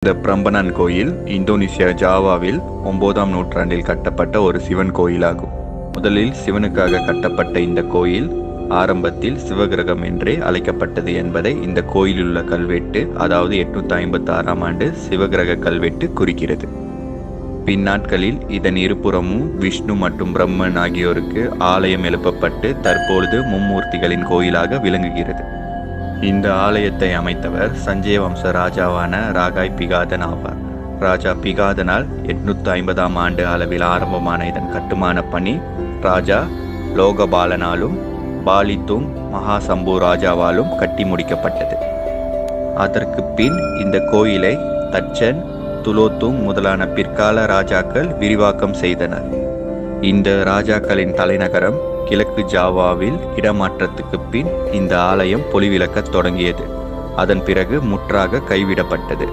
இந்த பிரம்பனன் கோயில் இந்தோனேசியா ஜாவாவில் 9ஆம் நூற்றாண்டில் கட்டப்பட்ட ஒரு சிவன் கோயிலாகும். முதலில் சிவனுக்காக கட்டப்பட்ட இந்த கோயில் ஆரம்பத்தில் சிவகிரகம் என்றே அழைக்கப்பட்டது என்பதை இந்த கோயிலுள்ள கல்வெட்டு, அதாவது 856ஆம் ஆண்டு சிவகிரக கல்வெட்டு குறிக்கிறது. பின்னாட்களில் இதன் இருபுறமும் விஷ்ணு மற்றும் பிரம்மன் ஆகியோருக்கு ஆலயம் எழுப்பப்பட்டு தற்பொழுது மும்மூர்த்திகளின் கோயிலாக விளங்குகிறது. இந்த ஆலயத்தை அமைத்தவர் சஞ்சய வம்ச ராஜாவான ராகாய் பிகாதன் ஆவார். ராஜா பிகாதனால் 850ஆம் ஆண்டு அளவில் ஆரம்பமான இதன் கட்டுமான பணி ராஜா லோகபாலனாலும் பாலித்துங் மகாசம்பு ராஜாவாலும் கட்டி முடிக்கப்பட்டது. அதற்கு பின் இந்த கோயிலை தச்சன், துலோத்துங் முதலான பிற்கால ராஜாக்கள் விரிவாக்கம் செய்தனர். இந்த ராஜாக்களின் தலைநகரம் கிழக்கு ஜாவாவில் இடமாற்றத்துக்கு பின் இந்த ஆலயம் பொலிவிழக்கத் தொடங்கியது. அதன் பிறகு முற்றாக கைவிடப்பட்டது.